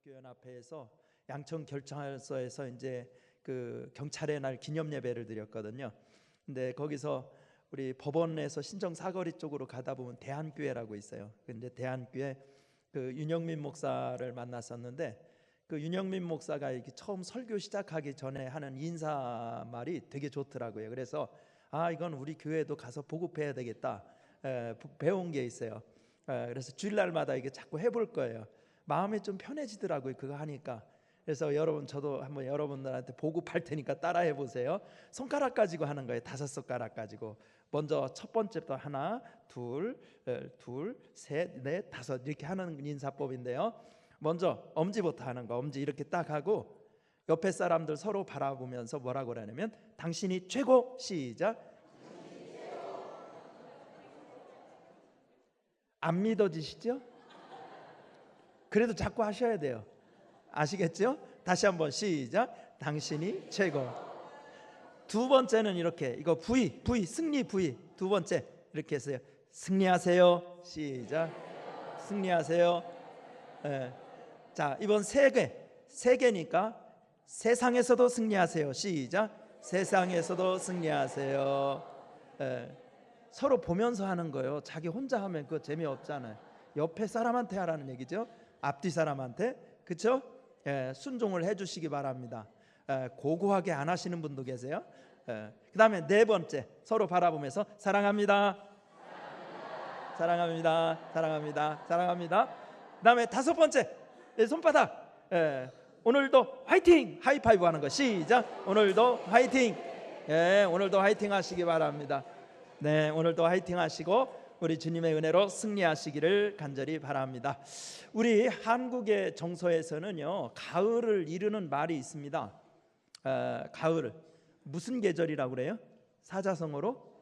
기독교연합회에서 양천 결정서에서 이제 그 경찰의 날 기념 예배를 드렸거든요. 근데 거기서 우리 법원에서 신정 사거리 쪽으로 가다 보면 대한교회라고 있어요. 근데 대한교회 그 윤영민 목사를 만났었는데 그 윤영민 목사가 이렇게 처음 설교 시작하기 전에 하는 인사 말이 되게 좋더라고요. 그래서 이건 우리 교회도 가서 보급해야 되겠다. 배운 게 있어요. 그래서 주일날마다 이게 자꾸 해볼 거예요. 마음이 좀 편해지더라고요, 그거 하니까. 그래서 여러분, 저도 한번 여러분들한테 보급할 테니까 따라해 보세요. 손가락 가지고 하는 거예요. 5손가락 가지고. 먼저 첫 번째부터 하나, 둘, 셋, 넷, 다섯 이렇게 하는 인사법인데요. 먼저 엄지부터 하는 거. 엄지 이렇게 딱 하고 옆에 사람들 서로 바라보면서 뭐라고 그러냐면 당신이 최고. 시작. 안 믿어지시죠? 그래도 자꾸 하셔야 돼요. 아시겠죠? 다시 한번 시작. 당신이 최고. 두 번째는 이렇게, 이거 V 승리 V. 두 번째 이렇게 했어요. 승리하세요. 시작. 승리하세요. 자, 이번 세 개니까 세상에서도 승리하세요. 시작. 세상에서도 승리하세요. 서로 보면서 하는 거예요. 자기 혼자 하면 그거 재미없잖아요. 옆에 사람한테 하라는 얘기죠. 앞뒤 사람한테. 그렇죠? 순종을 해주시기 바랍니다. 고고하게 안 하시는 분도 계세요. 그 다음에 네 번째, 서로 바라보면서 사랑합니다. 사랑합니다. 사랑합니다. 사랑합니다. 그 다음에 다섯 번째, 손바닥. 오늘도 화이팅. 하이파이브 하는 거. 시작. 오늘도 화이팅. 오늘도 화이팅 하시기 바랍니다. 네, 오늘도 화이팅 하시고 우리 주님의 은혜로 승리하시기를 간절히 바랍니다. 우리 한국의 정서에서는요, 가을을 이르는 말이 있습니다. 가을 무슨 계절이라고 그래요? 사자성어로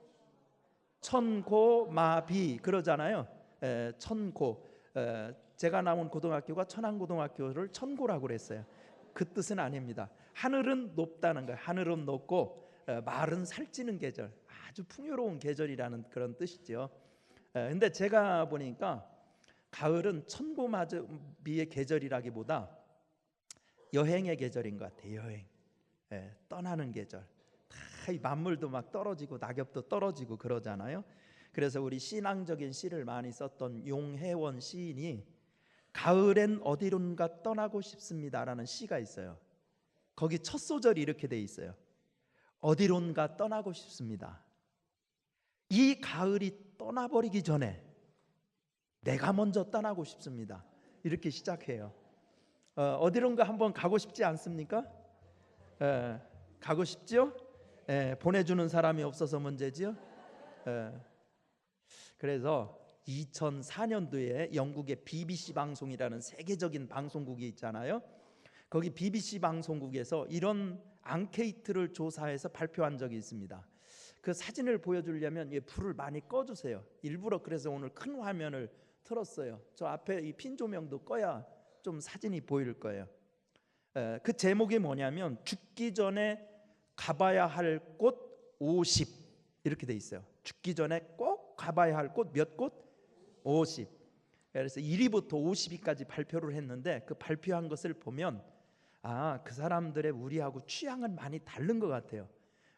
천고마비 그러잖아요. 천고. 제가 나온 고등학교가 천안고등학교를 천고라고 그랬어요. 그 뜻은 아닙니다. 하늘은 높다는 거예요. 하늘은 높고 말은 살찌는 계절, 아주 풍요로운 계절이라는 그런 뜻이죠. 근데 제가 보니까 가을은 천고마비의 계절이라기보다 여행의 계절인 것 같아요. 여행. 떠나는 계절. 다 이 만물도 막 떨어지고 낙엽도 떨어지고 그러잖아요. 그래서 우리 신앙적인 시를 많이 썼던 용혜원 시인이 가을엔 어디론가 떠나고 싶습니다라는 시가 있어요. 거기 첫 소절이 이렇게 돼 있어요. 어디론가 떠나고 싶습니다. 이 가을이 떠나버리기 전에 내가 먼저 떠나고 싶습니다. 이렇게 시작해요. 어디론가 한번 가고 싶지 않습니까? 가고 싶죠? 보내주는 사람이 없어서 문제지요. 그래서 2004년도에 영국의 BBC 방송이라는 세계적인 방송국이 있잖아요. 거기 BBC 방송국에서 이런 앙케이트를 조사해서 발표한 적이 있습니다. 그 사진을 보여주려면 불을 많이 꺼주세요. 일부러 그래서 오늘 큰 화면을 틀었어요. 저 앞에 이 핀 조명도 꺼야 좀 사진이 보일 거예요. 그 제목이 뭐냐면 죽기 전에 가봐야 할 곳 50 이렇게 돼 있어요. 죽기 전에 꼭 가봐야 할 곳 몇 곳? 50. 그래서 1위부터 50위까지 발표를 했는데 그 발표한 것을 보면 그 사람들의 우리하고 취향은 많이 다른 것 같아요.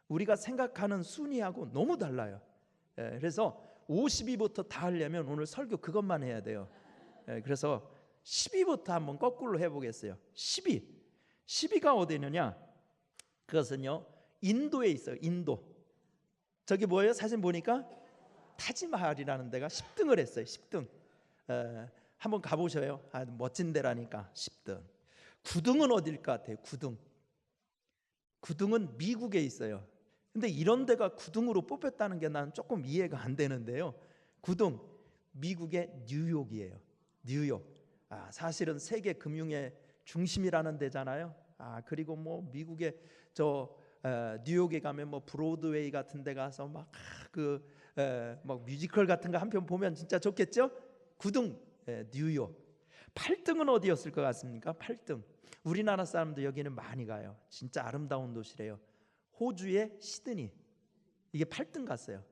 우리가 생각하는 순위하고 너무 달라요. 그래서 50위부터 다 하려면 오늘 설교 그것만 해야 돼요. 그래서 10위부터 한번 거꾸로 해보겠어요. 10위가 어디 있느냐? 그것은요, 인도에 있어요. 인도. 저기 뭐예요? 사진 보니까 타지마할이라는 데가 10등을 했어요. 10등. 한번 가보셔요. 멋진 데라니까. 10등. 9등은 어딜 것 같아요? 9등. 9등은 미국에 있어요. 근데 이런 데가 9등으로 뽑혔다는 게 나는 조금 이해가 안 되는데요. 9등, 미국의 뉴욕이에요. 뉴욕. 사실은 세계 금융의 중심이라는 데잖아요. 그리고 뭐 미국의 뉴욕에 가면 뭐 브로드웨이 같은 데 가서 막 뮤지컬 같은 거 한 편 보면 진짜 좋겠죠? 9등 뉴욕. 8등은 어디였을 것 같습니까? 8등. 우리나라 사람도 여기는 많이 가요. 진짜 아름다운 도시래요. 호주의 시드니. 이게 8등 갔어요.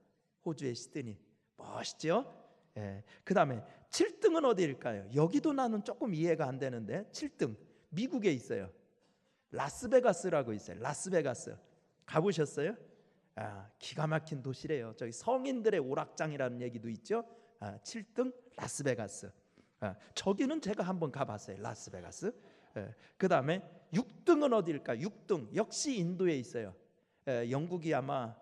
호주의 시드니. 멋있죠? 그다음에 7등은 어디일까요? 여기도 나는 조금 이해가 안 되는데 7등 미국에 있어요. 라스베가스라고 있어요. 라스베가스 가보셨어요? 기가 막힌 도시래요. 저기 성인들의 오락장이라는 얘기도 있죠. 7등 라스베가스. 저기는 제가 한번 가봤어요. 라스베가스. 그 다음에 6등은 어디일까? 6등 역시 인도에 있어요. 영국이 아마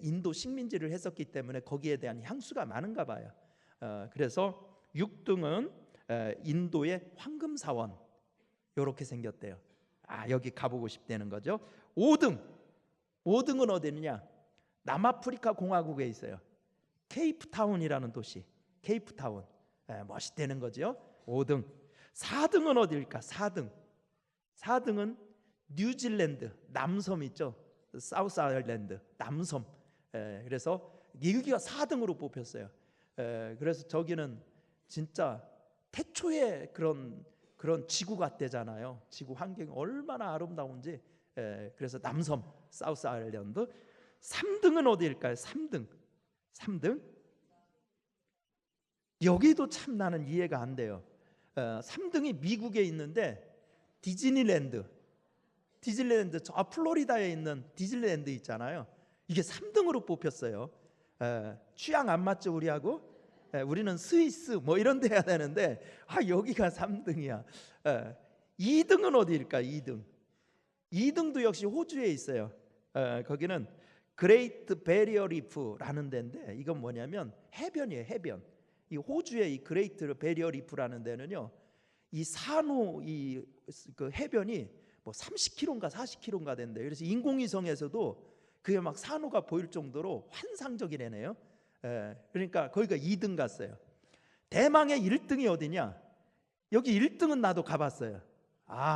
인도 식민지를 했었기 때문에 거기에 대한 향수가 많은가 봐요. 그래서 6등은 인도의 황금사원 이렇게 생겼대요. 여기 가보고 싶다는 거죠. 5등은 어디느냐? 남아프리카 공화국에 있어요. 케이프타운이라는 도시. 케이프타운. 멋있다는 거죠. 5등. 4등은 어디일까? 4등은 뉴질랜드 남섬 있죠. 사우스 아일랜드 남섬. 그래서 여기가 4등으로 뽑혔어요. 그래서 저기는 진짜 태초의 그런 지구 같대잖아요. 지구 환경이 얼마나 아름다운지. 그래서 남섬 사우스 아일랜드. 3등은 어디일까요? 3등 여기도 참 나는 이해가 안 돼요. 3등이 미국에 있는데 디즈니랜드 저 플로리다에 있는 디즈니랜드 있잖아요. 이게 3등으로 뽑혔어요. 취향 안 맞죠 우리하고? 우리는 스위스 뭐 이런 데 해야 되는데 여기가 3등이야. 2등은 어디일까? 2등도 역시 호주에 있어요. 거기는 그레이트 베리어 리프라는 데인데 이건 뭐냐면 해변이에요. 해변. 이 호주의 이 그레이트 베리어 리프라는 데는요, 이 산호 그 해변이 뭐 30km인가 40km인가 된대요. 그래서 인공위성에서도 그게 막 산호가 보일 정도로 환상적이래네요. 그러니까 거기가 2등 갔어요. 대망의 1등이 어디냐? 여기 1등은 나도 가봤어요.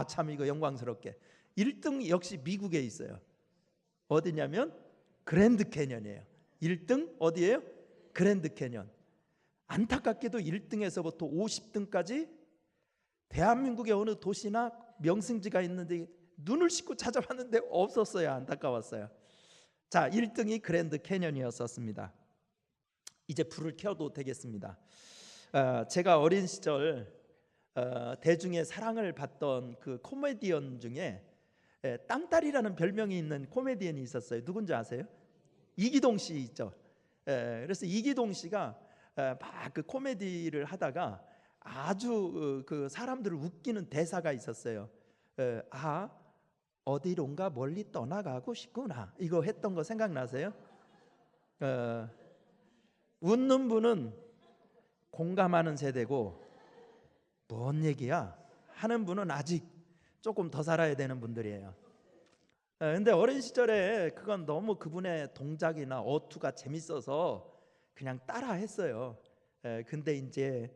참 이거 영광스럽게 1등 역시 미국에 있어요. 어디냐면 그랜드 캐년이에요. 1등 어디예요? 그랜드 캐년. 안타깝게도 1등에서부터 50등까지 대한민국의 어느 도시나 명승지가 있는데 눈을 씻고 찾아봤는데 없었어요. 안타까웠어요. 자, 1등이 그랜드 캐년이었었습니다. 이제 불을 켜도 되겠습니다. 제가 어린 시절 대중의 사랑을 받던 그 코미디언 중에 땅딸이라는 별명이 있는 코미디언이 있었어요. 누군지 아세요? 이기동 씨 있죠. 그래서 이기동 씨가 막 그 코미디를 하다가 아주 그 사람들을 웃기는 대사가 있었어요. 어디론가 멀리 떠나가고 싶구나. 이거 했던 거 생각나세요? 웃는 분은 공감하는 세대고 뭔 얘기야? 하는 분은 아직 조금 더 살아야 되는 분들이에요. 근데 어린 시절에 그건 너무 그분의 동작이나 어투가 재밌어서 그냥 따라 했어요. 근데 이제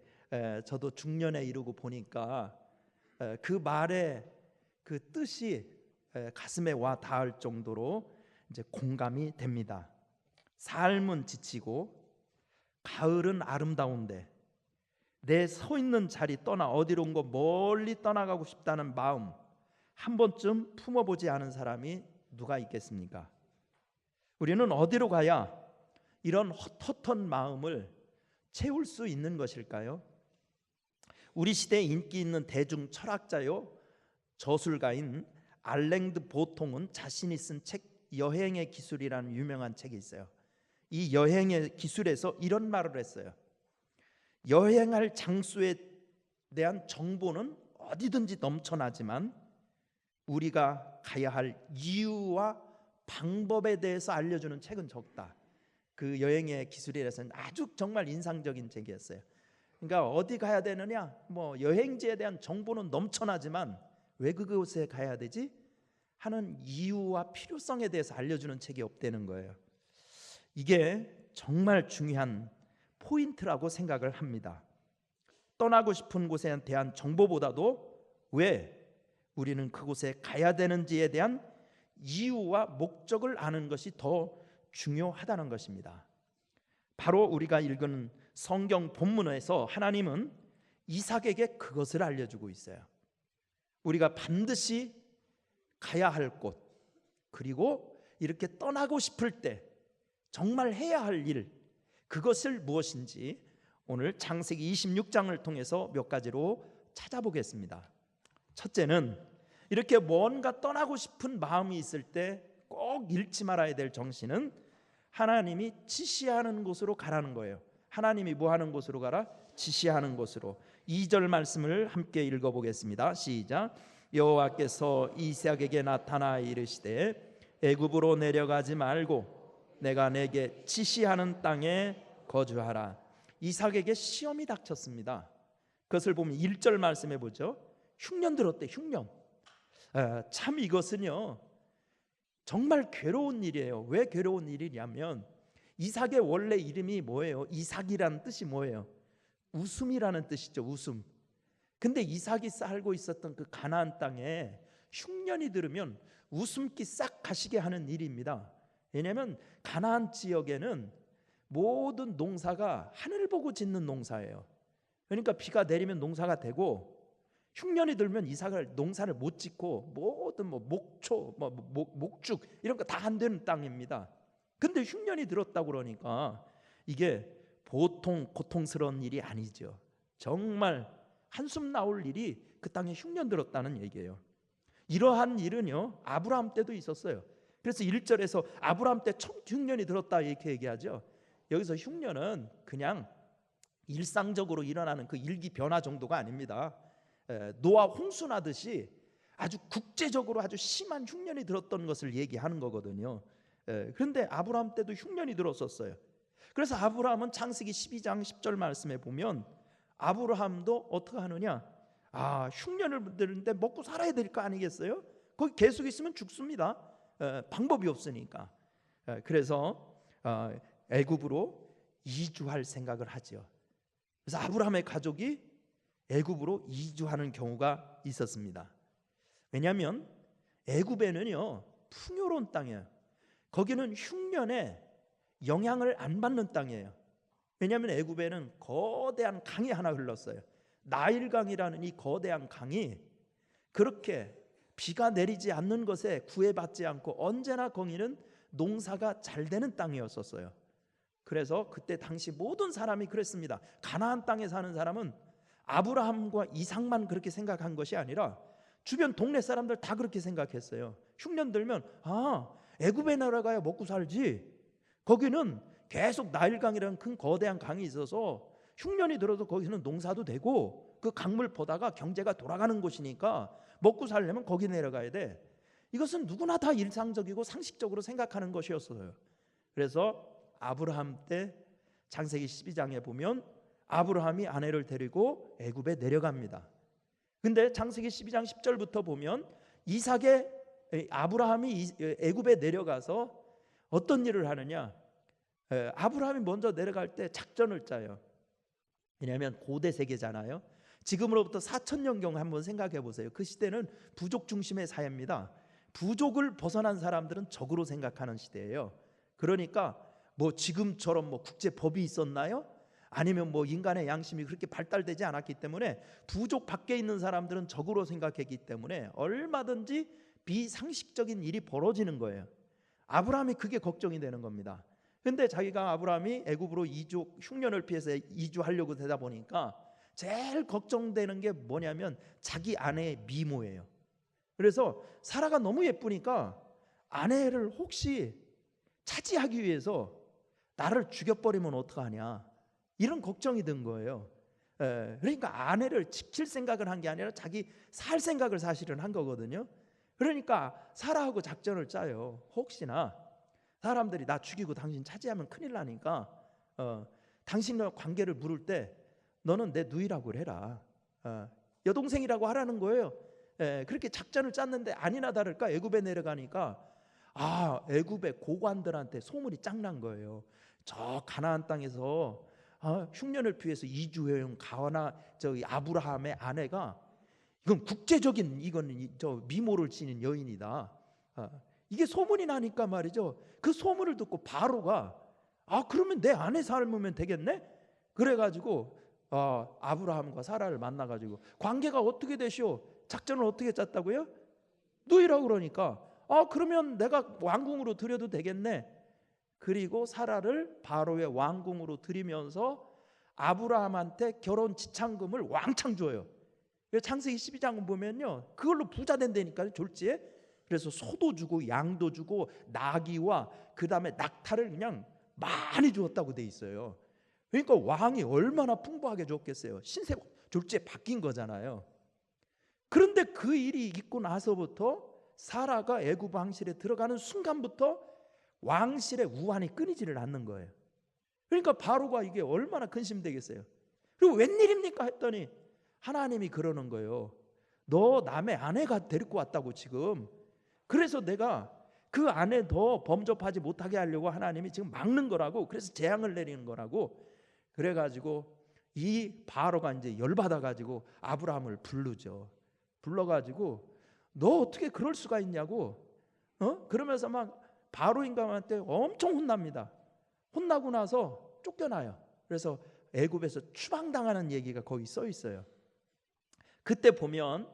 저도 중년에 이르고 보니까 그 말의 그 뜻이 가슴에 와 닿을 정도로 이제 공감이 됩니다. 삶은 지치고 가을은 아름다운데 내 서 있는 자리 떠나 어디론가 멀리 떠나가고 싶다는 마음 한 번쯤 품어보지 않은 사람이 누가 있겠습니까? 우리는 어디로 가야 이런 헛헛한 마음을 채울 수 있는 것일까요? 우리 시대에 인기 있는 대중 철학자요 저술가인 알랭드 보통은 자신이 쓴 책 여행의 기술이라는 유명한 책이 있어요. 이 여행의 기술에서 이런 말을 했어요. 여행할 장소에 대한 정보는 어디든지 넘쳐나지만 우리가 가야 할 이유와 방법에 대해서 알려주는 책은 적다. 그 여행의 기술이라서는 아주 정말 인상적인 책이었어요. 그러니까 어디 가야 되느냐, 뭐 여행지에 대한 정보는 넘쳐나지만 왜 그곳에 가야 되지? 하는 이유와 필요성에 대해서 알려주는 책이 없다는 거예요. 이게 정말 중요한 포인트라고 생각을 합니다. 떠나고 싶은 곳에 대한 정보보다도 왜 우리는 그곳에 가야 되는지에 대한 이유와 목적을 아는 것이 더 중요하다는 것입니다. 바로 우리가 읽은 성경 본문에서 하나님은 이삭에게 그것을 알려주고 있어요. 우리가 반드시 가야 할 곳, 그리고 이렇게 떠나고 싶을 때 정말 해야 할 일, 그것을 무엇인지 오늘 창세기 26장을 통해서 몇 가지로 찾아보겠습니다. 첫째는 이렇게 뭔가 떠나고 싶은 마음이 있을 때 꼭 잃지 말아야 될 정신은 하나님이 지시하는 곳으로 가라는 거예요. 하나님이 뭐 하는 곳으로 가라? 지시하는 곳으로. 2절 말씀을 함께 읽어보겠습니다. 시작. 여호와께서 이삭에게 나타나 이르시되 애굽으로 내려가지 말고 내가 내게 지시하는 땅에 거주하라. 이삭에게 시험이 닥쳤습니다. 그것을 보면 1절 말씀해 보죠. 흉년 들었대. 흉년. 참 이것은요 정말 괴로운 일이에요. 왜 괴로운 일이냐면 이삭의 원래 이름이 뭐예요? 이삭이라는 뜻이 뭐예요? 웃음이라는 뜻이죠. 웃음. 근데 이삭이 살고 있었던 그 가나안 땅에 흉년이 들으면 웃음기 싹 가시게 하는 일입니다. 왜냐하면 가나안 지역에는 모든 농사가 하늘 보고 짓는 농사예요. 그러니까 비가 내리면 농사가 되고 흉년이 들면 이삭을 농사를 못 짓고 모든 목초, 목축 이런 거 다 안 되는 땅입니다. 근데 흉년이 들었다고 그러니까 이게 보통 고통스러운 일이 아니죠. 정말 한숨 나올 일이 그 땅에 흉년 들었다는 얘기예요. 이러한 일은요 아브라함 때도 있었어요. 그래서 1절에서 아브라함 때 흉년이 들었다 이렇게 얘기하죠. 여기서 흉년은 그냥 일상적으로 일어나는 그 일기 변화 정도가 아닙니다. 노아 홍수 나듯이 아주 국제적으로 아주 심한 흉년이 들었던 것을 얘기하는 거거든요. 그런데 아브라함 때도 흉년이 들었었어요. 그래서 아브라함은 창세기 12장 10절 말씀에 보면 아브라함도 어떻게 하느냐? 흉년을 들는데 먹고 살아야 될 거 아니겠어요? 거기 계속 있으면 죽습니다. 방법이 없으니까. 그래서 애굽으로 이주할 생각을 하죠. 그래서 아브라함의 가족이 애굽으로 이주하는 경우가 있었습니다. 왜냐하면 애굽에는요 풍요로운 땅이에요. 거기는 흉년에 영향을 안 받는 땅이에요. 왜냐하면 애굽에는 거대한 강이 하나 흘렀어요. 나일강이라는 이 거대한 강이 그렇게 비가 내리지 않는 것에 구애받지 않고 언제나 거기는 농사가 잘 되는 땅이었었어요. 그래서 그때 당시 모든 사람이 그랬습니다. 가나안 땅에 사는 사람은 아브라함과 이삭만 그렇게 생각한 것이 아니라 주변 동네 사람들 다 그렇게 생각했어요. 흉년 들면 애굽에 나라가야 먹고 살지. 거기는 계속 나일강이라는 큰 거대한 강이 있어서 흉년이 들어도 거기는 농사도 되고 그 강물 보다가 경제가 돌아가는 곳이니까 먹고 살려면 거기 내려가야 돼. 이것은 누구나 다 일상적이고 상식적으로 생각하는 것이었어요. 그래서 아브라함 때 창세기 12장에 보면 아브라함이 아내를 데리고 애굽에 내려갑니다. 근데 창세기 12장 10절부터 보면 아브라함이 애굽에 내려가서 어떤 일을 하느냐? 아브라함이 먼저 내려갈 때 작전을 짜요. 왜냐하면 고대 세계잖아요. 지금으로부터 4,000년경 한번 생각해 보세요. 그 시대는 부족 중심의 사회입니다. 부족을 벗어난 사람들은 적으로 생각하는 시대예요. 그러니까 지금처럼 국제법이 있었나요? 아니면 인간의 양심이 그렇게 발달되지 않았기 때문에 부족 밖에 있는 사람들은 적으로 생각했기 때문에 얼마든지 비상식적인 일이 벌어지는 거예요. 아브라함이 그게 걱정이 되는 겁니다. 근데 아브라함이 애굽으로 흉년을 피해서 이주하려고 되다 보니까 제일 걱정되는 게 뭐냐면 자기 아내의 미모예요. 그래서 사라가 너무 예쁘니까 아내를 혹시 차지하기 위해서 나를 죽여버리면 어떡하냐 이런 걱정이 든 거예요. 그러니까 아내를 지킬 생각을 한 게 아니라 자기 살 생각을 사실은 한 거거든요. 그러니까 사라하고 작전을 짜요. 혹시나 사람들이 나 죽이고 당신 차지하면 큰일 나니까 당신과 관계를 물을 때 너는 내 누이라고 해라. 여동생이라고 하라는 거예요. 그렇게 작전을 짰는데 아니나 다를까 애굽에 내려가니까 애굽의 고관들한테 소문이 짱 난 거예요. 저 가나안 땅에서 흉년을 피해서 이주해온 아브라함의 아내가 이건 국제적인 미모를 지닌 여인이다. 이게 소문이 나니까 말이죠. 그 소문을 듣고 바로가 그러면 내 아내 삶으면 되겠네. 그래가지고 아브라함과 사라를 만나가지고 관계가 어떻게 되시오? 작전을 어떻게 짰다고요? 누이라고 그러니까 그러면 내가 왕궁으로 들여도 되겠네. 그리고 사라를 바로의 왕궁으로 들이면서 아브라함한테 결혼 지참금을 왕창 줘요. 그래서 창세기 12장 보면요, 그걸로 부자 된다니까요, 졸지에. 그래서 소도 주고 양도 주고 나귀와 그 다음에 낙타를 그냥 많이 주었다고 돼 있어요. 그러니까 왕이 얼마나 풍부하게 줬겠어요. 신세 졸지에 바뀐 거잖아요. 그런데 그 일이 있고 나서부터 사라가 애굽 왕실에 들어가는 순간부터 왕실의 우환이 끊이지를 않는 거예요. 그러니까 바로가 이게 얼마나 근심되겠어요. 그리고 웬일입니까 했더니 하나님이 그러는 거예요. 너 남의 아내가 데리고 왔다고 지금. 그래서 내가 그 아내 더 범접하지 못하게 하려고 하나님이 지금 막는 거라고. 그래서 재앙을 내리는 거라고. 그래가지고 이 바로가 이제 열받아가지고 아브라함을 부르죠. 불러가지고 너 어떻게 그럴 수가 있냐고. 그러면서 막 바로 임금한테 엄청 혼납니다. 혼나고 나서 쫓겨나요. 그래서 애굽에서 추방당하는 얘기가 거기 써 있어요. 그때 보면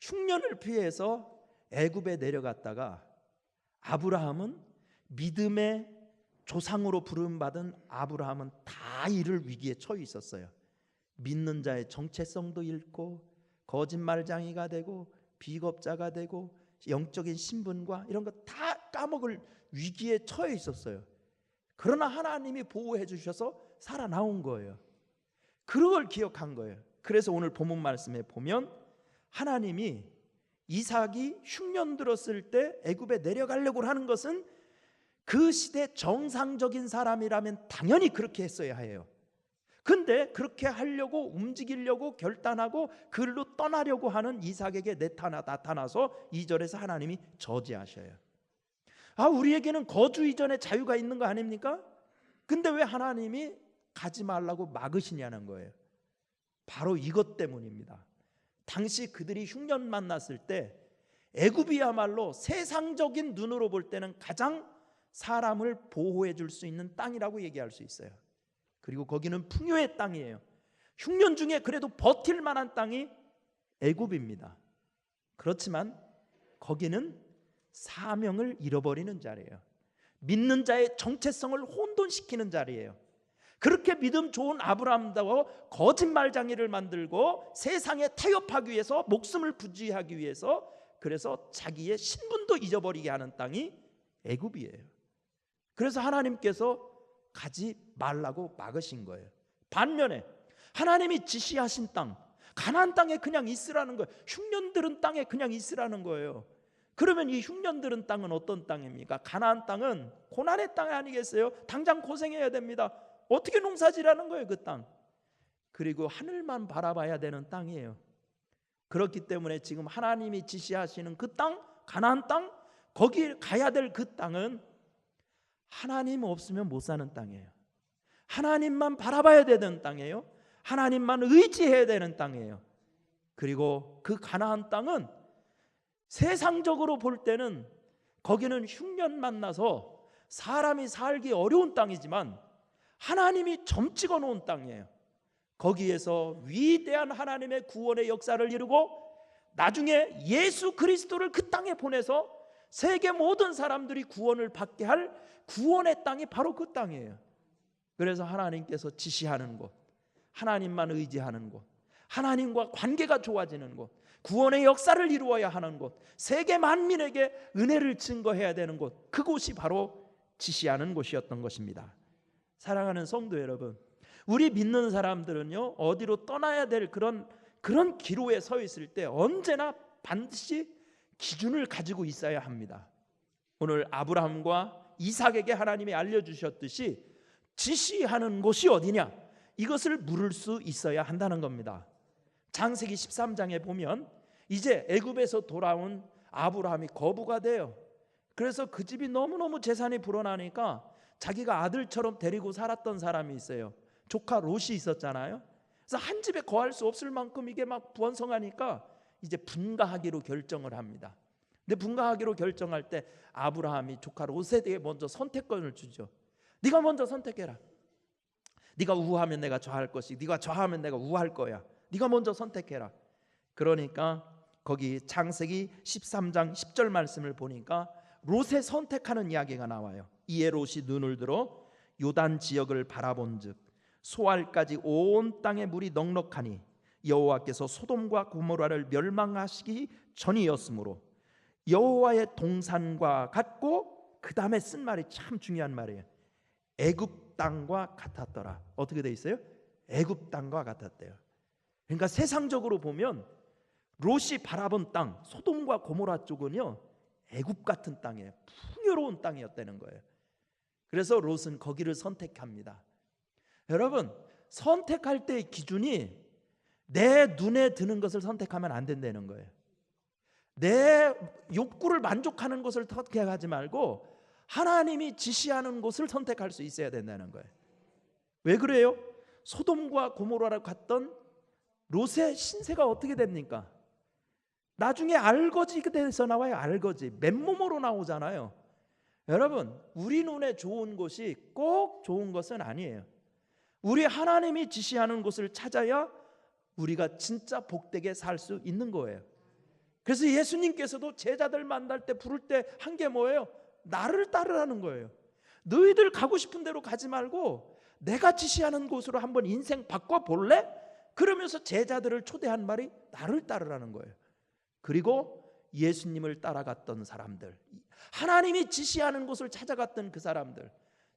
흉년을 피해서 애굽에 내려갔다가 아브라함은 믿음의 조상으로 부름받은 아브라함은 다 이를 위기에 처해 있었어요. 믿는 자의 정체성도 잃고 거짓말장이가 되고 비겁자가 되고 영적인 신분과 이런 거 다 까먹을 위기에 처해 있었어요. 그러나 하나님이 보호해 주셔서 살아나온 거예요. 그걸 기억한 거예요. 그래서 오늘 본문 말씀에 보면 하나님이 이삭이 흉년 들었을 때 애굽에 내려가려고 하는 것은 그 시대 정상적인 사람이라면 당연히 그렇게 했어야 해요. 근데 그렇게 하려고 움직이려고 결단하고 그리로 떠나려고 하는 이삭에게 나타나서 2절에서 하나님이 저지하셔요. 우리에게는 거주 이전에 자유가 있는 거 아닙니까? 근데 왜 하나님이 가지 말라고 막으시냐는 거예요. 바로 이것 때문입니다. 당시 그들이 흉년 만났을 때 애굽이야말로 세상적인 눈으로 볼 때는 가장 사람을 보호해 줄 수 있는 땅이라고 얘기할 수 있어요. 그리고 거기는 풍요의 땅이에요. 흉년 중에 그래도 버틸 만한 땅이 애굽입니다. 그렇지만 거기는 사명을 잃어버리는 자리예요. 믿는 자의 정체성을 혼돈시키는 자리예요. 그렇게 믿음 좋은 아브라함도 거짓말장이를 만들고 세상에 타협하기 위해서 목숨을 부지하기 위해서 그래서 자기의 신분도 잊어버리게 하는 땅이 애굽이에요. 그래서 하나님께서 가지 말라고 막으신 거예요. 반면에 하나님이 지시하신 땅 가나안 땅에 그냥 있으라는 거예요. 흉년 들은 땅에 그냥 있으라는 거예요. 그러면 이 흉년 들은 땅은 어떤 땅입니까? 가나안 땅은 고난의 땅이 아니겠어요? 당장 고생해야 됩니다. 어떻게 농사지라는 거예요, 그 땅. 그리고 하늘만 바라봐야 되는 땅이에요. 그렇기 때문에 지금 하나님이 지시하시는 그 땅, 가나안 땅, 거기 가야 될 그 땅은 하나님 없으면 못 사는 땅이에요. 하나님만 바라봐야 되는 땅이에요. 하나님만 의지해야 되는 땅이에요. 그리고 그 가나안 땅은 세상적으로 볼 때는 거기는 흉년 만나서 사람이 살기 어려운 땅이지만 하나님이 점 찍어 놓은 땅이에요. 거기에서 위대한 하나님의 구원의 역사를 이루고 나중에 예수 그리스도를 그 땅에 보내서 세계 모든 사람들이 구원을 받게 할 구원의 땅이 바로 그 땅이에요. 그래서 하나님께서 지시하는 곳, 하나님만 의지하는 곳, 하나님과 관계가 좋아지는 곳, 구원의 역사를 이루어야 하는 곳, 세계 만민에게 은혜를 증거해야 되는 곳, 그곳이 바로 지시하는 곳이었던 것입니다. 사랑하는 성도 여러분, 우리 믿는 사람들은요 어디로 떠나야 될 그런 기로에 서 있을 때 언제나 반드시 기준을 가지고 있어야 합니다. 오늘 아브라함과 이삭에게 하나님이 알려주셨듯이 지시하는 곳이 어디냐, 이것을 물을 수 있어야 한다는 겁니다. 창세기 13장에 보면 이제 애굽에서 돌아온 아브라함이 거부가 돼요. 그래서 그 집이 너무너무 재산이 불어나니까 자기가 아들처럼 데리고 살았던 사람이 있어요. 조카 롯이 있었잖아요. 그래서 한 집에 거할 수 없을 만큼 이게 막 번성하니까 이제 분가하기로 결정을 합니다. 근데 분가하기로 결정할 때 아브라함이 조카 롯에게 먼저 선택권을 주죠. 네가 먼저 선택해라. 네가 우하면 내가 좌할 것이고 네가 좌하면 내가 우할 거야. 네가 먼저 선택해라. 그러니까 거기 창세기 13장 10절 말씀을 보니까 롯의 선택하는 이야기가 나와요. 이에 롯이 눈을 들어 요단 지역을 바라본즉 소알까지 온 땅에 물이 넉넉하니 여호와께서 소돔과 고모라를 멸망하시기 전이었으므로 여호와의 동산과 같고, 그 다음에 쓴 말이 참 중요한 말이에요. 애굽 땅과 같았더라. 어떻게 돼 있어요? 애굽 땅과 같았대요. 그러니까 세상적으로 보면 롯이 바라본 땅, 소돔과 고모라 쪽은요 애굽 같은 땅이에요. 풍요로운 땅이었다는 거예요. 그래서 롯은 거기를 선택합니다. 여러분, 선택할 때의 기준이 내 눈에 드는 것을 선택하면 안 된다는 거예요. 내 욕구를 만족하는 것을 선택하지 말고 하나님이 지시하는 곳을 선택할 수 있어야 된다는 거예요. 왜 그래요? 소돔과 고모라로 갔던 롯의 신세가 어떻게 됩니까? 나중에 알거지가 돼서 나와요. 알거지, 맨몸으로 나오잖아요. 여러분, 우리 눈에 좋은 곳이 꼭 좋은 것은 아니에요. 우리 하나님이 지시하는 곳을 찾아야 우리가 진짜 복되게 살 수 있는 거예요. 그래서 예수님께서도 제자들 만날 때 부를 때 한 게 뭐예요? 나를 따르라는 거예요. 너희들 가고 싶은 대로 가지 말고 내가 지시하는 곳으로 한번 인생 바꿔볼래? 그러면서 제자들을 초대한 말이 나를 따르라는 거예요. 그리고 예수님을 따라갔던 사람들, 하나님이 지시하는 곳을 찾아갔던 그 사람들,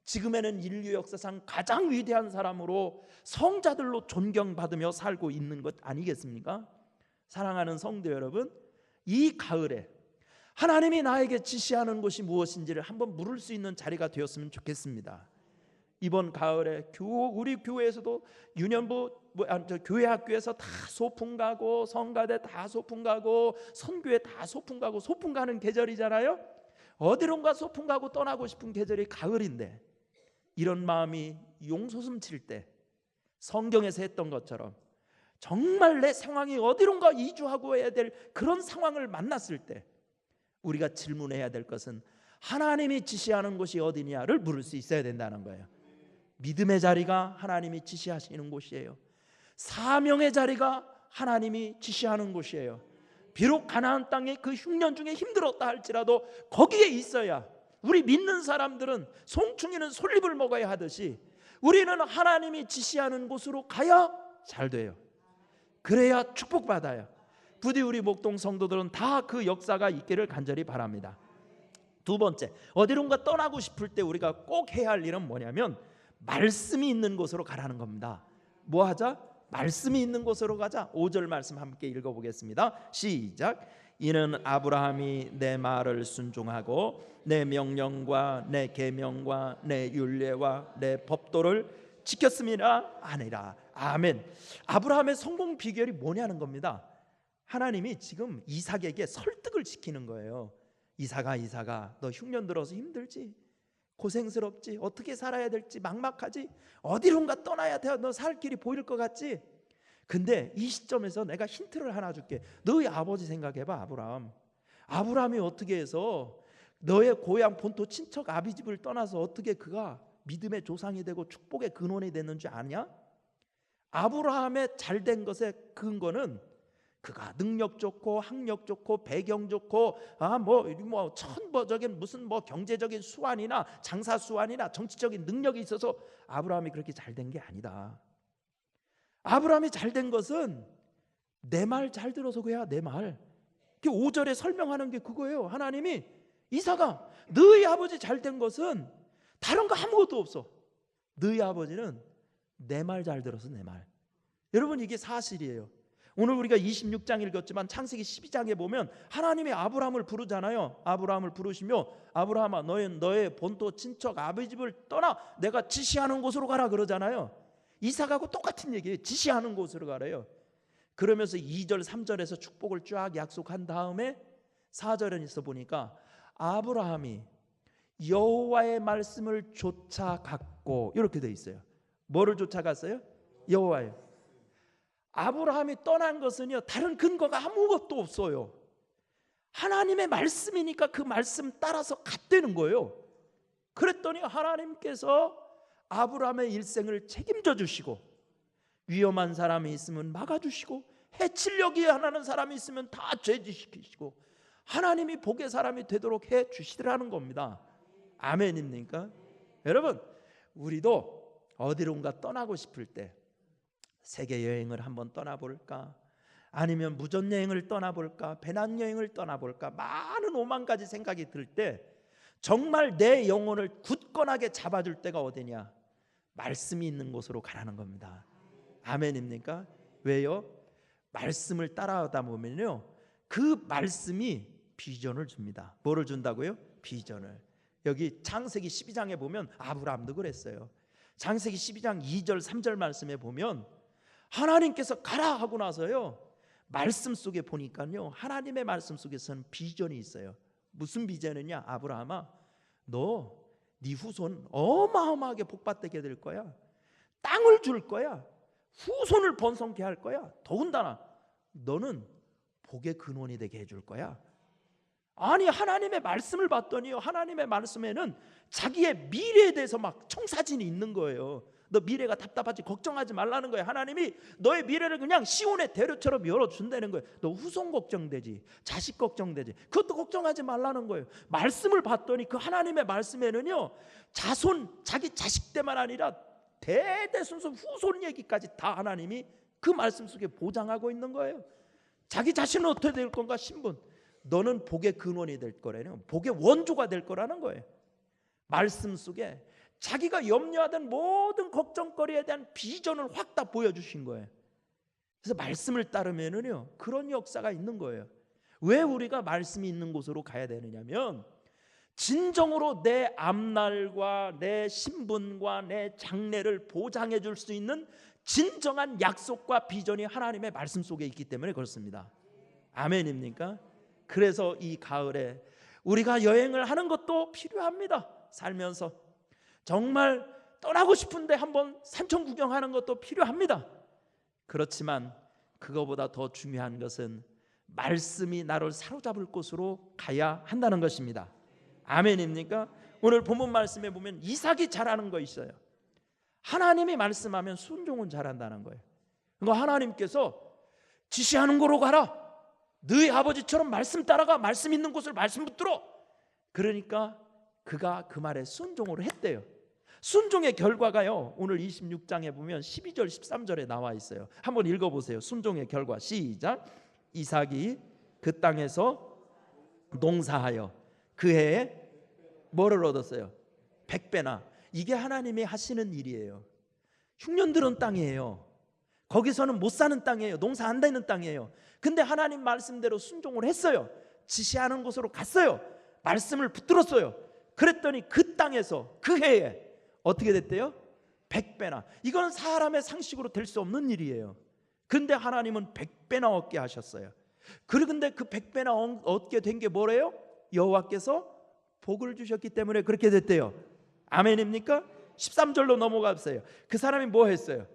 지금에는 인류 역사상 가장 위대한 사람으로 성자들로 존경받으며 살고 있는 것 아니겠습니까? 사랑하는 성도 여러분, 이 가을에 하나님이 나에게 지시하는 것이 무엇인지를 한번 물을 수 있는 자리가 되었으면 좋겠습니다. 이번 가을에 우리 교회에서도 유년부 교회 학교에서 다 소풍 가고, 성가대 다 소풍 가고, 선교회 다 소풍 가고, 소풍 가는 계절이잖아요. 어디론가 소풍 가고 떠나고 싶은 계절이 가을인데, 이런 마음이 용솟음 칠 때 성경에서 했던 것처럼 정말 내 상황이 어디론가 이주하고 해야 될 그런 상황을 만났을 때 우리가 질문해야 될 것은 하나님이 지시하는 곳이 어디냐를 물을 수 있어야 된다는 거예요. 믿음의 자리가 하나님이 지시하시는 곳이에요. 사명의 자리가 하나님이 지시하는 곳이에요. 비록 가나안 땅에 그 흉년 중에 힘들었다 할지라도 거기에 있어야, 우리 믿는 사람들은 송충이는 솔잎을 먹어야 하듯이 우리는 하나님이 지시하는 곳으로 가야 잘 돼요. 그래야 축복받아요. 부디 우리 목동 성도들은 다 그 역사가 있기를 간절히 바랍니다. 두 번째, 어디론가 떠나고 싶을 때 우리가 꼭 해야 할 일은 뭐냐면 말씀이 있는 곳으로 가라는 겁니다. 뭐 하자? 말씀이 있는 곳으로 가자. 5절 말씀 함께 읽어보겠습니다. 시작. 이는 아브라함이 내 말을 순종하고 내 명령과 내 계명과 내 율례와 내 법도를 지켰음이라 아니라. 아멘. 아브라함의 성공 비결이 뭐냐는 겁니다. 하나님이 지금 이삭에게 설득을 시키는 거예요. 이삭아, 너 흉년 들어서 힘들지? 고생스럽지? 어떻게 살아야 될지 막막하지? 어디론가 떠나야 돼? 너 살 길이 보일 것 같지? 근데 이 시점에서 내가 힌트를 하나 줄게. 너희 아버지 생각해봐. 아브라함이 어떻게 해서 너의 고향 본토 친척 아비 집을 떠나서 어떻게 그가 믿음의 조상이 되고 축복의 근원이 됐는지 아냐? 아브라함의 잘된 것의 근거는 그가 능력 좋고 학력 좋고 배경 좋고 천버적인 무슨 경제적인 수완이나 장사 수완이나 정치적인 능력이 있어서 아브라함이 그렇게 잘된 게 아니다. 아브라함이 잘된 것은 내 말 잘 들어서 그야. 내 말. 5절에 설명하는 게 그거예요. 하나님이 이삭아, 너희 아버지 잘된 것은 다른 거 아무것도 없어. 너희 아버지는 내 말 잘 들어서 내 말. 여러분, 이게 사실이에요. 오늘 우리가 26장 읽었지만 창세기 12장에 보면 하나님이 아브라함을 부르잖아요. 아브라함을 부르시며 아브라함아, 너의 본토 친척 아버지 집을 떠나 내가 지시하는 곳으로 가라 그러잖아요. 이삭하고 똑같은 얘기예요. 지시하는 곳으로 가래요. 그러면서 2절 3절에서 축복을 쫙 약속한 다음에 4절에 있어 보니까 아브라함이 여호와의 말씀을 쫓아갔고, 이렇게 돼 있어요. 뭐를 쫓아갔어요? 여호와예요. 아브라함이 떠난 것은요, 다른 근거가 아무것도 없어요. 하나님의 말씀이니까 그 말씀 따라서 갔다는 거예요. 그랬더니 하나님께서 아브라함의 일생을 책임져 주시고, 위험한 사람이 있으면 막아주시고, 해치려고 하는 사람이 있으면 다 제지시키시고, 하나님이 복의 사람이 되도록 해 주시더라는 겁니다. 아멘입니까? 여러분, 우리도 어디론가 떠나고 싶을 때 세계 여행을 한번 떠나볼까? 아니면 무전 여행을 떠나볼까? 배낭 여행을 떠나볼까? 많은 오만 가지 생각이 들 때 정말 내 영혼을 굳건하게 잡아줄 때가 어디냐? 말씀이 있는 곳으로 가라는 겁니다. 아멘입니까? 왜요? 말씀을 따라하다 보면요, 그 말씀이 비전을 줍니다. 뭐를 준다고요? 비전을. 여기 창세기 12장에 보면 아브라함도 그랬어요. 창세기 12장 2절 3절 말씀에 보면 하나님께서 가라 하고 나서요, 말씀 속에 보니까요, 하나님의 말씀 속에서는 비전이 있어요. 무슨 비전이냐? 아브라함아, 너 네 후손 어마어마하게 복받게 될 거야. 땅을 줄 거야. 후손을 번성케 할 거야. 더군다나 너는 복의 근원이 되게 해줄 거야. 아니, 하나님의 말씀을 봤더니요, 하나님의 말씀에는 자기의 미래에 대해서 막 청사진이 있는 거예요. 너 미래가 답답하지 걱정하지 말라는 거예요. 하나님이 너의 미래를 그냥 시온의 대로처럼 열어준다는 거예요. 너 후손 걱정되지, 자식 걱정되지, 그것도 걱정하지 말라는 거예요. 말씀을 봤더니 그 하나님의 말씀에는요, 자손, 자기 자식 때만 아니라 대대순순 후손 얘기까지 다 하나님이 그 말씀 속에 보장하고 있는 거예요. 자기 자신은 어떻게 될 건가? 신분, 너는 복의 근원이 될 거라는, 복의 원조가 될 거라는 거예요. 말씀 속에 자기가 염려하던 모든 걱정거리에 대한 비전을 확 다 보여주신 거예요. 그래서 말씀을 따르면은요, 그런 역사가 있는 거예요. 왜 우리가 말씀이 있는 곳으로 가야 되느냐면, 진정으로 내 앞날과 내 신분과 내 장래를 보장해 줄 수 있는 진정한 약속과 비전이 하나님의 말씀 속에 있기 때문에 그렇습니다. 아멘입니까? 그래서 이 가을에 우리가 여행을 하는 것도 필요합니다. 살면서 정말 떠나고 싶은데 한번 산천 구경하는 것도 필요합니다. 그렇지만 그거보다 더 중요한 것은 말씀이 나를 사로잡을 곳으로 가야 한다는 것입니다. 아멘입니까? 오늘 본문 말씀에 보면 이삭이 잘하는 거 있어요. 하나님이 말씀하면 순종은 잘한다는 거예요. 그러니까 하나님께서 지시하는 곳으로 가라. 너희 아버지처럼 말씀 따라가. 말씀 있는 곳을 말씀 붙들어. 그러니까 그가 그 말에 순종을 했대요. 순종의 결과가요, 오늘 26장에 보면 12절 13절에 나와 있어요. 한번 읽어보세요. 순종의 결과 시작. 이삭이 그 땅에서 농사하여 그 해에 뭐를 얻었어요? 100배나. 이게 하나님이 하시는 일이에요. 흉년 들은 땅이에요. 거기서는 못 사는 땅이에요. 농사 안 되는 땅이에요. 근데 하나님 말씀대로 순종을 했어요. 지시하는 곳으로 갔어요. 말씀을 붙들었어요. 그랬더니 그 땅에서 그 해에 어떻게 됐대요? 100배나. 이건 사람의 상식으로 될 수 없는 일이에요. 근데 하나님은 100배나 얻게 하셨어요. 그런데 그 100배나 얻게 된 게 뭐래요? 여호와께서 복을 주셨기 때문에 그렇게 됐대요. 아멘입니까? 13절로 넘어가세요. 그 사람이 뭐 했어요?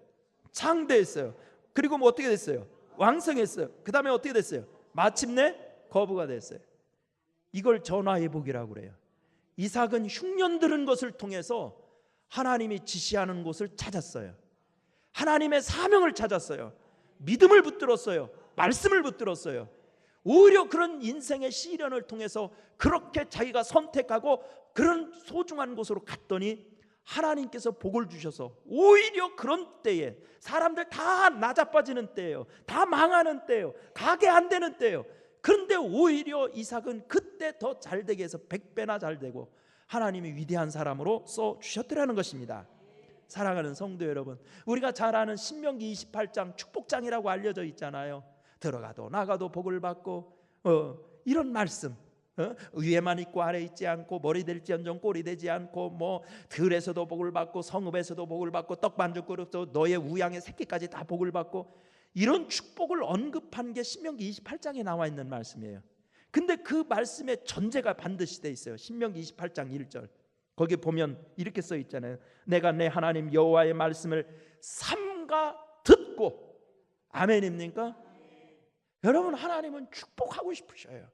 창대했어요. 그리고 뭐 어떻게 됐어요? 왕성했어요. 그 다음에 어떻게 됐어요? 마침내 거부가 됐어요. 이걸 전화의 복이라고 그래요. 이삭은 흉년 들은 것을 통해서 하나님이 지시하는 곳을 찾았어요. 하나님의 사명을 찾았어요. 믿음을 붙들었어요. 말씀을 붙들었어요. 오히려 그런 인생의 시련을 통해서 그렇게 자기가 선택하고 그런 소중한 곳으로 갔더니 하나님께서 복을 주셔서 오히려 그런 때에 사람들 다 나자빠지는 때예요. 다 망하는 때예요. 가게 안 되는 때예요. 그런데 오히려 이삭은 그때 더 잘되게 해서 100배나 잘되고 하나님이 위대한 사람으로 써주셨더라는 것입니다. 사랑하는 성도 여러분, 우리가 잘 아는 신명기 28장 축복장이라고 알려져 있잖아요. 들어가도 나가도 복을 받고 이런 말씀, 위에만 있고 아래 있지 않고 머리 될지언정 꼴이 되지 않고 뭐 들에서도 복을 받고 성읍에서도 복을 받고 떡반죽 그릇도 너의 우양의 새끼까지 다 복을 받고 이런 축복을 언급한 게 신명기 28장에 나와 있는 말씀이에요. 근데 그 말씀에 전제가 반드시 돼 있어요. 신명기 28장 1절 거기 보면 이렇게 써 있잖아요. 내가 내 하나님 여호와의 말씀을 삼가 듣고. 아멘입니까? 여러분, 하나님은 축복하고 싶으셔요.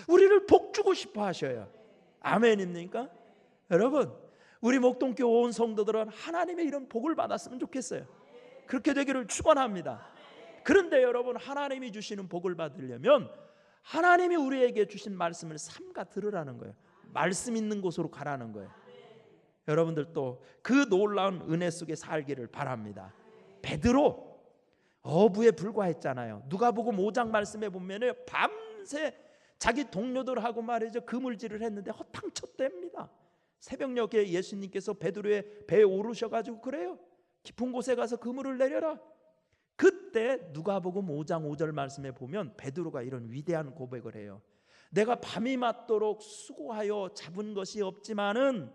우리를 복주고 싶어 하셔요. 아멘입니까? 여러분, 우리 목동교회 온 성도들은 하나님의 이런 복을 받았으면 좋겠어요. 그렇게 되기를 축원합니다. 그런데 여러분, 하나님이 주시는 복을 받으려면 하나님이 우리에게 주신 말씀을 삼가 들으라는 거예요. 말씀 있는 곳으로 가라는 거예요. 여러분들도 그 놀라운 은혜 속에 살기를 바랍니다. 베드로 어부에 불과했잖아요. 누가복음 5장 말씀에 보면은 밤새 자기 동료들하고 말이죠, 그물질을 했는데 허탕쳤답니다. 새벽녘에 예수님께서 베드로의 배에 오르셔가지고 그래요, 깊은 곳에 가서 그물을 내려라. 그때 누가복음 5장 5절 말씀에 보면 베드로가 이런 위대한 고백을 해요. 내가 밤이 맞도록 수고하여 잡은 것이 없지만은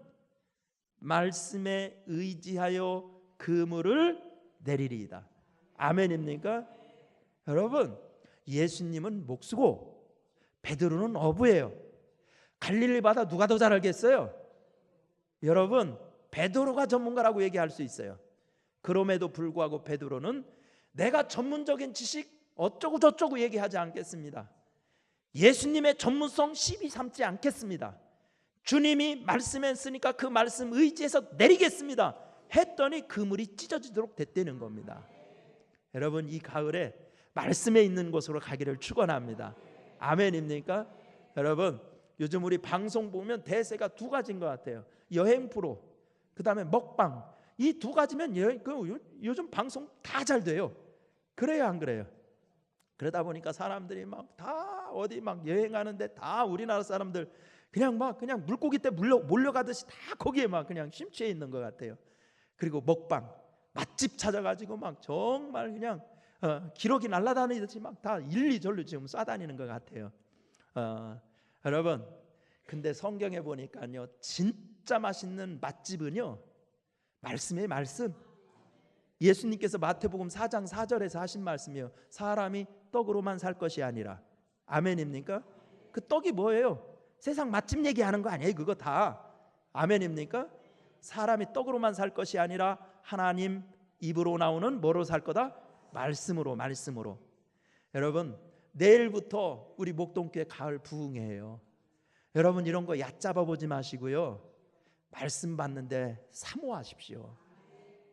말씀에 의지하여 그물을 내리리이다. 아멘입니까? 여러분, 예수님은 목수고 베드로는 어부예요. 갈릴리 바다 누가 더 잘 알겠어요? 여러분, 베드로가 전문가라고 얘기할 수 있어요. 그럼에도 불구하고 베드로는 내가 전문적인 지식 어쩌고 저쩌고 얘기하지 않겠습니다. 예수님의 전문성 시비 삼지 않겠습니다. 주님이 말씀했으니까 그 말씀 의지해서 내리겠습니다 했더니 그물이 찢어지도록 됐다는 겁니다. 여러분, 이 가을에 말씀에 있는 곳으로 가기를 축원합니다. 아멘입니까? 여러분, 요즘 우리 방송 보면 대세가 두 가지인 것 같아요. 여행 프로, 그 다음에 먹방. 이 두 가지면 요즘 방송 다 잘 돼요. 그래요, 안 그래요? 그러다 보니까 사람들이 막 다 어디 막 여행하는데 다 우리나라 사람들 그냥 물고기 때 몰려가듯이 다 거기에 막 그냥 심취해 있는 것 같아요. 그리고 먹방, 맛집 찾아가지고 막 정말 그냥 기러기 날아다니듯이 막 다 일리절로 지금 쏴다니는 것 같아요. 여러분, 근데 성경에 보니까요, 진짜 맛있는 맛집은요, 말씀의 말씀. 예수님께서 마태복음 4장 4절에서 하신 말씀이요, 사람이 떡으로만 살 것이 아니라. 아멘입니까? 그 떡이 뭐예요? 세상 맛집 얘기하는 거 아니에요, 그거 다. 아멘입니까? 사람이 떡으로만 살 것이 아니라 하나님 입으로 나오는 뭐로 살 거다? 말씀으로. 여러분, 내일부터 우리 목동교회 가을 부흥회예요. 여러분, 이런 거 얕잡아 보지 마시고요, 말씀 받는데 사모하십시오.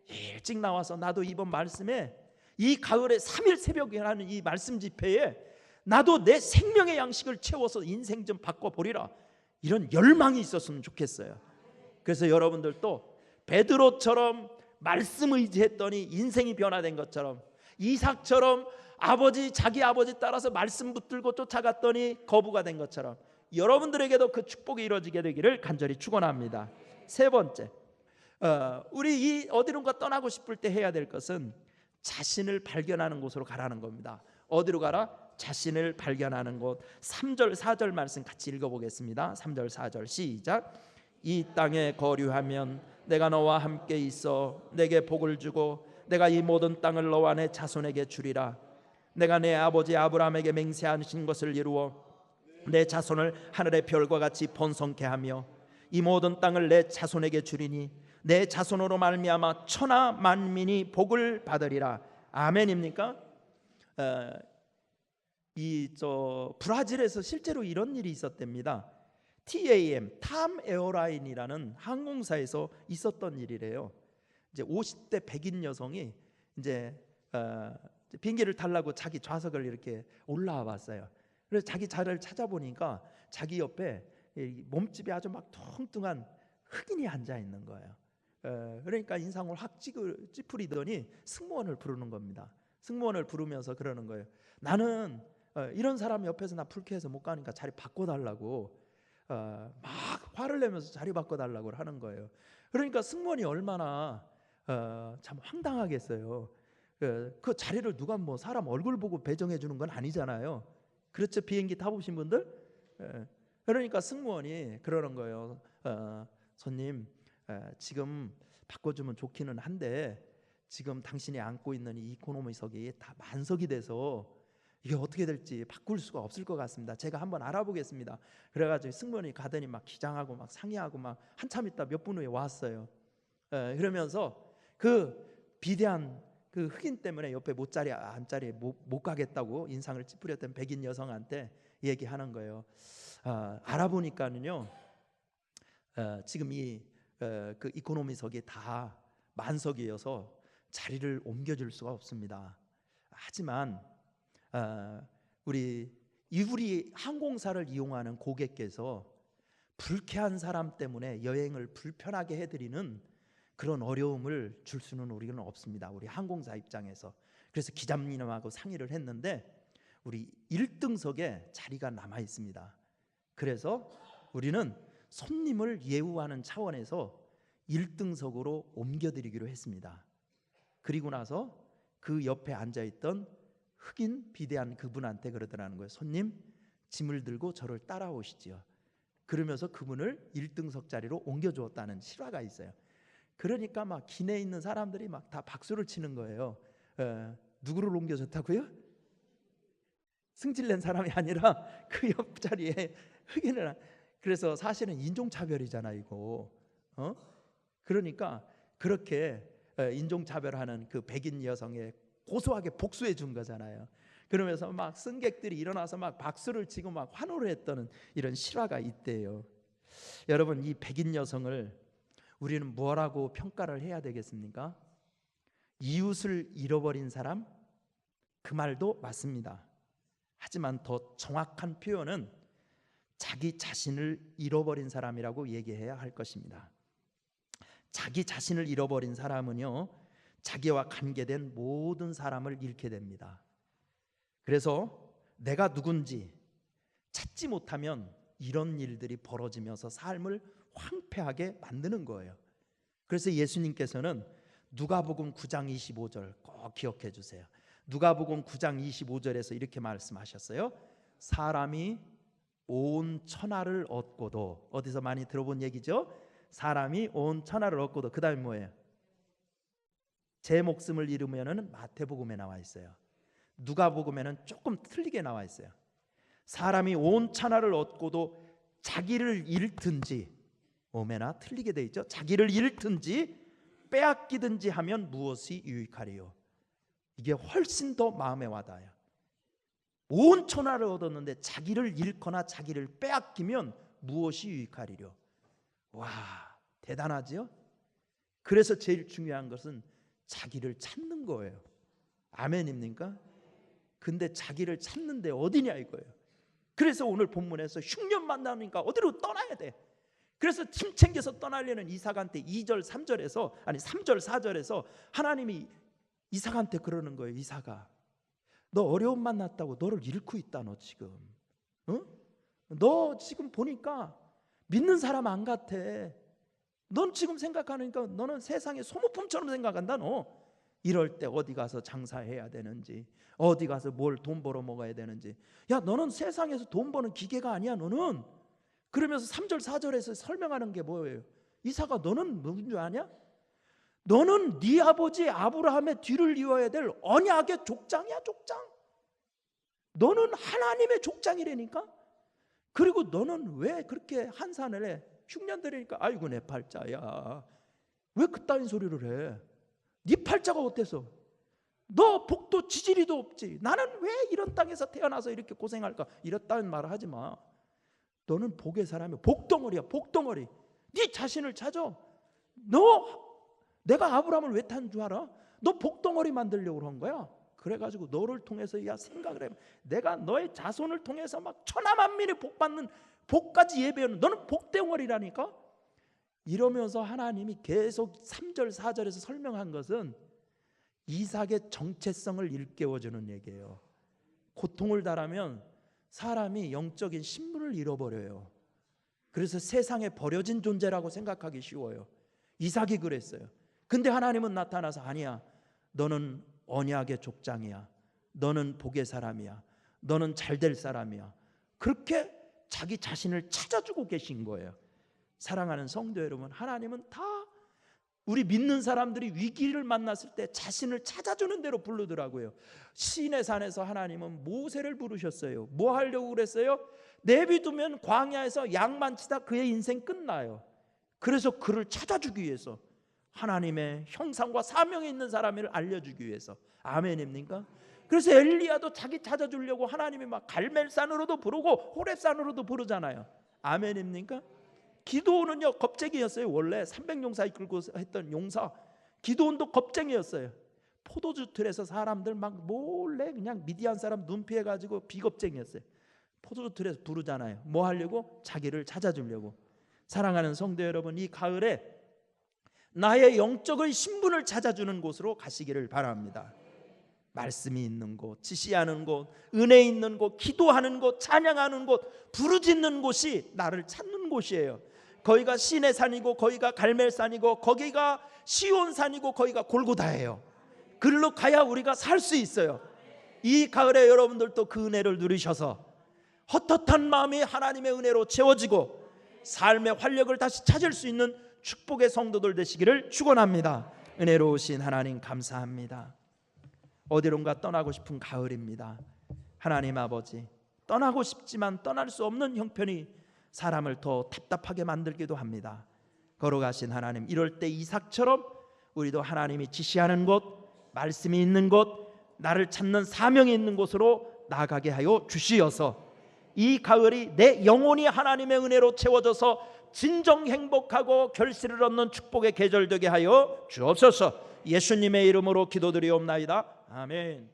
일찍 나와서 나도 이번 말씀에 이 가을에 3일 새벽이라는 이 말씀 집회에 나도 내 생명의 양식을 채워서 인생 좀 바꿔보리라, 이런 열망이 있었으면 좋겠어요. 그래서 여러분들도 베드로처럼 말씀 의지했더니 인생이 변화된 것처럼, 이삭처럼 자기 아버지 따라서 말씀 붙들고 쫓아갔더니 거부가 된 것처럼 여러분들에게도 그 축복이 이루어지게 되기를 간절히 축원합니다. 세 번째, 우리 이 어디론가 떠나고 싶을 때 해야 될 것은 자신을 발견하는 곳으로 가라는 겁니다. 어디로 가라? 자신을 발견하는 곳. 3절 4절 말씀 같이 읽어보겠습니다. 3절 4절 시작. 이 땅에 거류하면 내가 너와 함께 있어 내게 복을 주고 내가 이 모든 땅을 너와 내 자손에게 주리라. 내가 내 아버지 아브라함에게 맹세하신 것을 이루어 내 자손을 하늘의 별과 같이 번성케 하며 이 모든 땅을 내 자손에게 주리니 내 자손으로 말미암아 천하 만민이 복을 받으리라. 아멘입니까? 브라질에서 실제로 이런 일이 있었답니다. TAM, 탐 에어라인이라는 항공사에서 있었던 일이래요. 이제 50대 백인 여성이 이제 비행기를 타려고 자기 좌석을 이렇게 올라와 봤어요. 그래서 자기 자리를 찾아보니까 자기 옆에 몸집이 아주 막 뚱뚱한 흑인이 앉아 있는 거예요. 그러니까 인상을 확 찌푸리더니 승무원을 부르는 겁니다. 승무원을 부르면서 그러는 거예요. 나는 이런 사람 옆에서 나 불쾌해서 못 가니까 자리 바꿔달라고 막 화를 내면서 자리 바꿔달라고 하는 거예요. 그러니까 승무원이 얼마나 참 황당하겠어요. 그 자리를 누가 뭐 사람 얼굴 보고 배정해 주는 건 아니잖아요. 그렇죠? 비행기 타보신 분들? 그러니까 승무원이 그러는 거예요. 손님, 지금 바꿔주면 좋기는 한데 지금 당신이 앉고 있는 이 이코노미석이 다 만석이 돼서 이게 어떻게 될지 바꿀 수가 없을 것 같습니다. 제가 한번 알아보겠습니다. 그래가지고 승무원이 가더니 막 기장하고 막 상의하고 막 한참 있다 몇 분 후에 왔어요. 그러면서 그 비대한 그 흑인 때문에 옆에 앞자리에 못 가겠다고 인상을 찌푸렸던 백인 여성한테 얘기하는 거예요. 알아보니까는요, 지금 그 이코노미석이 다 만석이어서 자리를 옮겨줄 수가 없습니다. 하지만 우리 항공사를 이용하는 고객께서 불쾌한 사람 때문에 여행을 불편하게 해드리는 그런 어려움을 줄 수는 우리는 없습니다. 우리 항공사 입장에서. 그래서 기자님하고 상의를 했는데 우리 1등석에 자리가 남아 있습니다. 그래서 우리는 손님을 예우하는 차원에서 1등석으로 옮겨드리기로 했습니다. 그리고 나서 그 옆에 앉아있던 흑인 비대한 그분한테 그러더라는 거예요. 손님, 짐을 들고 저를 따라오시지요. 그러면서 그분을 1등석 자리로 옮겨주었다는 실화가 있어요. 그러니까 막 기내에 있는 사람들이 막 다 박수를 치는 거예요. 누구를 옮겨줬다고요? 승질낸 사람이 아니라 그 옆자리에 흑인을. 그래서 사실은 인종차별이잖아 이거. 그러니까 그렇게 인종차별하는 그 백인 여성에 고소하게 복수해 준 거잖아요. 그러면서 막 승객들이 일어나서 막 박수를 치고 막 환호를 했다는 이런 실화가 있대요. 여러분, 이 백인 여성을 우리는 뭐라고 평가를 해야 되겠습니까? 이웃을 잃어버린 사람? 그 말도 맞습니다. 하지만 더 정확한 표현은 자기 자신을 잃어버린 사람이라고 얘기해야 할 것입니다. 자기 자신을 잃어버린 사람은요, 자기와 관계된 모든 사람을 잃게 됩니다. 그래서 내가 누군지 찾지 못하면 이런 일들이 벌어지면서 삶을 황폐하게 만드는 거예요. 그래서 예수님께서는 누가복음 9장 25절 꼭 기억해 주세요. 누가복음 9장 25절에서 이렇게 말씀하셨어요. 사람이 온 천하를 얻고도, 어디서 많이 들어본 얘기죠? 사람이 온 천하를 얻고도, 그 다음에 뭐예요? 제 목숨을 잃으면은 마태복음에 나와 있어요. 누가복음에는 조금 틀리게 나와 있어요. 사람이 온 천하를 얻고도 자기를 잃든지, 오메나 틀리게 돼 있죠. 자기를 잃든지 빼앗기든지 하면 무엇이 유익하리요? 이게 훨씬 더 마음에 와닿아요. 온 천하를 얻었는데 자기를 잃거나 자기를 빼앗기면 무엇이 유익하리요? 와, 대단하지요? 그래서 제일 중요한 것은 자기를 찾는 거예요. 아멘입니까? 근데 자기를 찾는데 어디냐 이거예요. 그래서 오늘 본문에서 흉년 만나니까 어디로 떠나야 돼. 그래서 팀 챙겨서 떠나려는 이삭한테 2절 3절에서, 아니 3절 4절에서 하나님이 이삭한테 그러는 거예요. 이삭아, 너 어려움 만났다고 너를 잃고 있다. 너 지금 너 지금 보니까 믿는 사람 안 같아. 넌 지금 생각하니까 너는 세상의 소모품처럼 생각한다. 너 이럴 때 어디 가서 장사해야 되는지, 어디 가서 뭘 돈 벌어 먹어야 되는지. 야, 너는 세상에서 돈 버는 기계가 아니야. 너는. 그러면서 3절 4절에서 설명하는 게 뭐예요? 이삭아, 너는 누군 줄 아냐? 너는 네 아버지 아브라함의 뒤를 이어야 될 언약의 족장이야. 족장. 너는 하나님의 족장이라니까. 그리고 너는 왜 그렇게 한산을 해? 흉년들이니까 아이고 내 팔자야, 왜 그따윈 소리를 해? 네 팔자가 어때서? 너 복도 지지리도 없지. 나는 왜 이런 땅에서 태어나서 이렇게 고생할까? 이렇다는 말을 하지 마. 너는 복의 사람이야. 복덩어리야. 복덩어리. 네 자신을 찾아. 너 내가 아브라함을 왜 탄 줄 알아? 너 복덩어리 만들려고 그런 거야. 그래가지고 너를 통해서 야 생각을 해. 내가 너의 자손을 통해서 막 천하만민이 복받는 복까지 예배하는, 너는 복덩어리라니까. 이러면서 하나님이 계속 3절 4절에서 설명한 것은 이삭의 정체성을 일깨워주는 얘기예요. 고통을 당하면 사람이 영적인 신분을 잃어버려요. 그래서 세상에 버려진 존재라고 생각하기 쉬워요. 이삭이 그랬어요. 근데 하나님은 나타나서 아니야, 너는 언약의 족장이야. 너는 복의 사람이야. 너는 잘될 사람이야. 그렇게 자기 자신을 찾아주고 계신 거예요. 사랑하는 성도 여러분, 하나님은 다 우리 믿는 사람들이 위기를 만났을 때 자신을 찾아주는 대로 부르더라고요. 시내 산에서 하나님은 모세를 부르셨어요. 뭐 하려고 그랬어요? 내비두면 광야에서 양만 치다 그의 인생 끝나요. 그래서 그를 찾아주기 위해서, 하나님의 형상과 사명에 있는 사람을 알려주기 위해서. 아멘입니까? 그래서 엘리야도 자기 찾아주려고 하나님이 막 갈멜산으로도 부르고 호렙산으로도 부르잖아요. 아멘입니까? 기도원은요 겁쟁이였어요. 원래 300용사 이끌고 했던 용사 기도원도 겁쟁이였어요. 포도주 틀에서 사람들 막 몰래 그냥 미디안 사람 눈 피해가지고 비겁쟁이였어요. 포도주 틀에서 부르잖아요. 뭐 하려고? 자기를 찾아주려고. 사랑하는 성도 여러분, 이 가을에 나의 영적인 신분을 찾아주는 곳으로 가시기를 바랍니다. 말씀이 있는 곳, 지시하는 곳, 은혜 있는 곳, 기도하는 곳, 찬양하는 곳, 부르짖는 곳이 나를 찾는 곳이에요. 거기가 시내산이고 거기가 갈멜산이고 거기가 시온산이고 거기가 골고다예요. 그리로 가야 우리가 살 수 있어요. 이 가을에 여러분들도 그 은혜를 누리셔서 헛헛한 마음이 하나님의 은혜로 채워지고 삶의 활력을 다시 찾을 수 있는 축복의 성도들 되시기를 축원합니다. 은혜로우신 하나님 감사합니다. 어디론가 떠나고 싶은 가을입니다. 하나님 아버지, 떠나고 싶지만 떠날 수 없는 형편이 사람을 더 답답하게 만들기도 합니다. 걸어가신 하나님, 이럴 때 이삭처럼 우리도 하나님이 지시하는 곳, 말씀이 있는 곳, 나를 찾는 사명이 있는 곳으로 나아가게 하여 주시어서 이 가을이 내 영혼이 하나님의 은혜로 채워져서 진정 행복하고 결실을 얻는 축복의 계절 되게 하여 주옵소서. 예수님의 이름으로 기도드리옵나이다. 아멘.